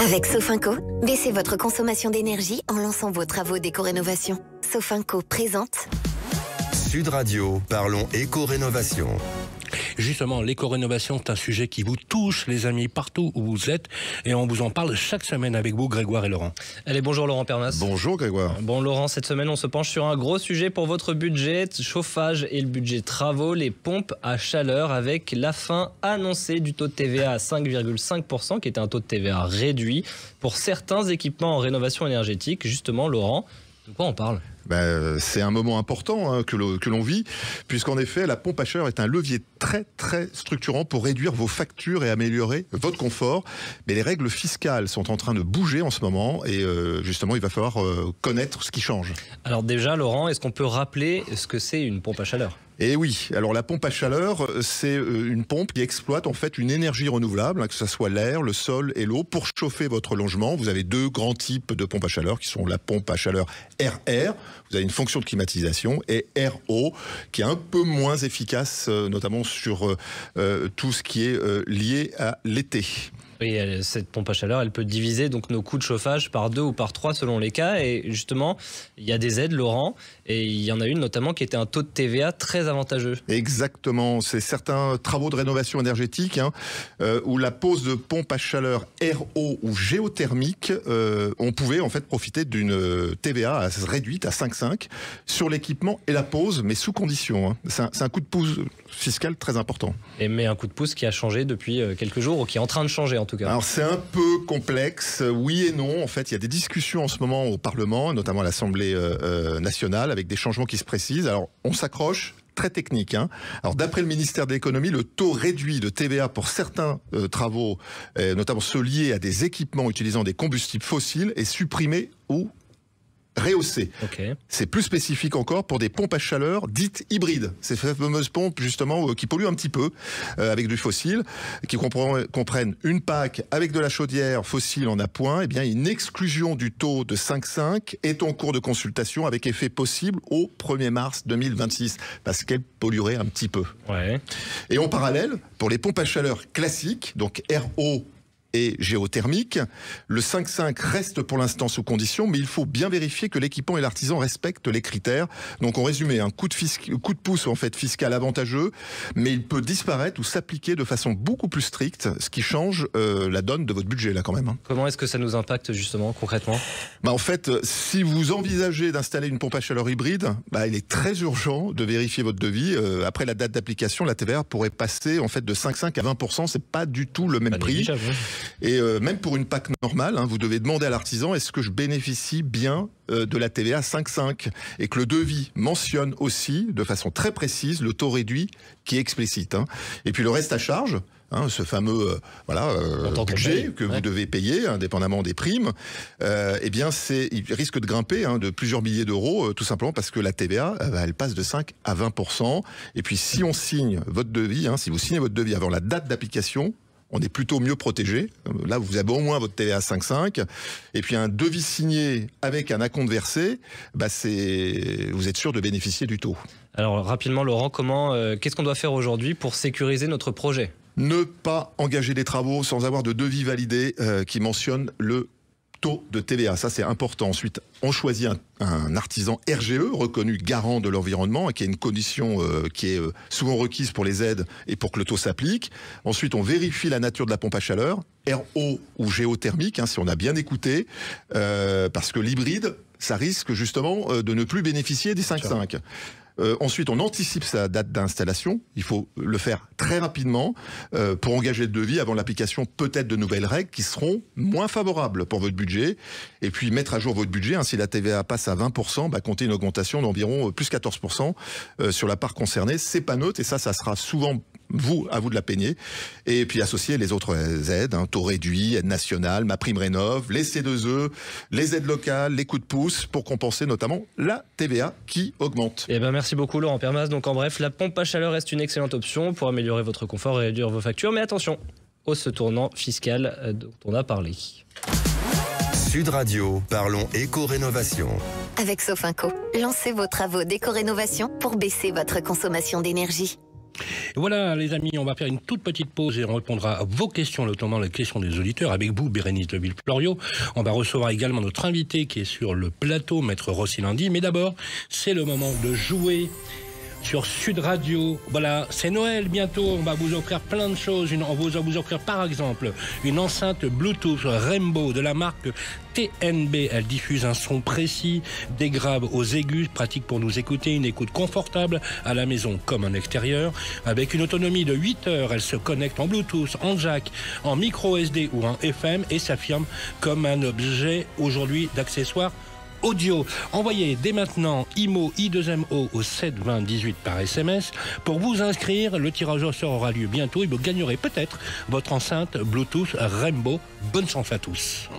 Avec Sofinco, baissez votre consommation d'énergie en lançant vos travaux d'éco-rénovation. Sofinco présente Sud Radio, parlons éco-rénovation. Justement, l'éco-rénovation, c'est un sujet qui vous touche, les amis, partout où vous êtes. Et on vous en parle chaque semaine avec vous, Grégoire et Laurent. Allez, bonjour Laurent Pernas. Bonjour Grégoire. Bon Laurent, cette semaine, on se penche sur un gros sujet pour votre budget chauffage et le budget travaux, les pompes à chaleur, avec la fin annoncée du taux de TVA à 5,5%, qui était un taux de TVA réduit pour certains équipements en rénovation énergétique. Justement, Laurent, de quoi on parle ? C'est un moment important que l'on vit, puisqu'en effet, la pompe à chaleur est un levier très structurant pour réduire vos factures et améliorer votre confort. Mais les règles fiscales sont en train de bouger en ce moment et justement, il va falloir connaître ce qui change. Alors déjà, Laurent, est-ce qu'on peut rappeler ce que c'est une pompe à chaleur ? Et oui, alors la pompe à chaleur, c'est une pompe qui exploite en fait une énergie renouvelable, que ce soit l'air, le sol et l'eau, pour chauffer votre logement. Vous avez deux grands types de pompes à chaleur qui sont la pompe à chaleur RR, vous avez une fonction de climatisation, et RO, qui est un peu moins efficace, notamment sur tout ce qui est lié à l'été. Oui, cette pompe à chaleur, elle peut diviser donc nos coûts de chauffage par 2 ou par 3 selon les cas. Et justement, il y a des aides, Laurent, et il y en a une notamment qui était un taux de TVA très avantageux. Exactement, c'est certains travaux de rénovation énergétique où la pose de pompe à chaleur RO ou géothermique, on pouvait en fait profiter d'une TVA réduite à 5,5 sur l'équipement et la pose, mais sous condition. C'est un coup de pouce fiscal très important. Mais un coup de pouce qui a changé depuis quelques jours, ou qui est en train de changer en tout cas. Alors c'est un peu complexe, oui et non. En fait, il y a des discussions en ce moment au Parlement, notamment à l'Assemblée nationale, avec des changements qui se précisent. Alors on s'accroche. Très technique. Alors d'après le ministère de l'économie, le taux réduit de TVA pour certains travaux, notamment ceux liés à des équipements utilisant des combustibles fossiles, est supprimé ou rehaussé. Okay. C'est plus spécifique encore pour des pompes à chaleur dites hybrides. Ces fameuses pompes justement qui polluent un petit peu avec du fossile, qui comprennent une PAC avec de la chaudière fossile en appoint. Eh bien, une exclusion du taux de 5,5 est en cours de consultation avec effet possible au 1er mars 2026 parce qu'elle polluerait un petit peu. Ouais. Et en parallèle, pour les pompes à chaleur classiques, donc RO et géothermique, le 5,5 reste pour l'instant sous condition, mais il faut bien vérifier que l'équipement et l'artisan respectent les critères. Donc en résumé, un coup de pouce en fait fiscal avantageux, mais il peut disparaître ou s'appliquer de façon beaucoup plus stricte, ce qui change la donne de votre budget là quand même. Comment est-ce que ça nous impacte justement concrètement ? En fait, si vous envisagez d'installer une pompe à chaleur hybride, il est très urgent de vérifier votre devis. Après la date d'application, la TVA pourrait passer en fait de 5,5 à 20%. C'est pas du tout le même prix. Et même pour une PAC normale, vous devez demander à l'artisan est-ce que je bénéficie bien de la TVA 5,5 et que le devis mentionne aussi de façon très précise le taux réduit qui est explicite. Et puis le reste à charge, ce fameux budget que vous devez payer indépendamment des primes, il risque de grimper de plusieurs milliers d'euros tout simplement parce que la TVA elle passe de 5 à 20%. Et puis si on signe votre devis, si vous signez votre devis avant la date d'application, on est plutôt mieux protégé. Là, vous avez au moins votre TVA 5,5. Et puis un devis signé avec un acompte versé, vous êtes sûr de bénéficier du taux. Alors rapidement, Laurent, qu'est-ce qu'on doit faire aujourd'hui pour sécuriser notre projet ? Ne pas engager des travaux sans avoir de devis validé qui mentionne le taux de TVA, ça c'est important. Ensuite, on choisit un artisan RGE reconnu garant de l'environnement et qui est une condition qui est souvent requise pour les aides et pour que le taux s'applique. Ensuite, on vérifie la nature de la pompe à chaleur, RO ou géothermique, si on a bien écouté, parce que l'hybride, ça risque justement de ne plus bénéficier des 5,5. Ensuite, on anticipe sa date d'installation. Il faut le faire très rapidement pour engager le devis avant l'application peut-être de nouvelles règles qui seront moins favorables pour votre budget. Et puis mettre à jour votre budget. Si la TVA passe à 20%, comptez une augmentation d'environ plus 14% sur la part concernée. C'est pas neutre et ça sera souvent à vous de la peigner. Et puis associer les autres aides, taux réduit, aide nationale, MaPrimeRénov', les C2E, les aides locales, les coups de pouce pour compenser notamment la TVA qui augmente. Merci beaucoup Laurent Pernas. Donc en bref, la pompe à chaleur reste une excellente option pour améliorer votre confort et réduire vos factures. Mais attention au tournant fiscal dont on a parlé. Sud Radio, parlons éco-rénovation. Avec Sofinco, lancez vos travaux d'éco-rénovation pour baisser votre consommation d'énergie. Et voilà, les amis, on va faire une toute petite pause et on répondra à vos questions, notamment les questions des auditeurs. Avec vous, Bérénice de Villefloriot. On va recevoir également notre invité qui est sur le plateau, Maître Rossi Lundi. Mais d'abord, c'est le moment de jouer sur Sud Radio. Voilà, c'est Noël bientôt, on va vous offrir plein de choses. On va vous offrir par exemple une enceinte Bluetooth Rainbow de la marque TNB. Elle diffuse un son précis, des graves aux aigus, pratique pour nous écouter, une écoute confortable à la maison comme en extérieur. Avec une autonomie de 8 heures, elle se connecte en Bluetooth, en jack, en micro SD ou en FM et s'affirme comme un objet aujourd'hui d'accessoires audio. Envoyez dès maintenant IMO I2MO au 7 20 18 par SMS pour vous inscrire. Le tirage au sort aura lieu bientôt et vous gagnerez peut-être votre enceinte Bluetooth Rainbow. Bonne chance à tous.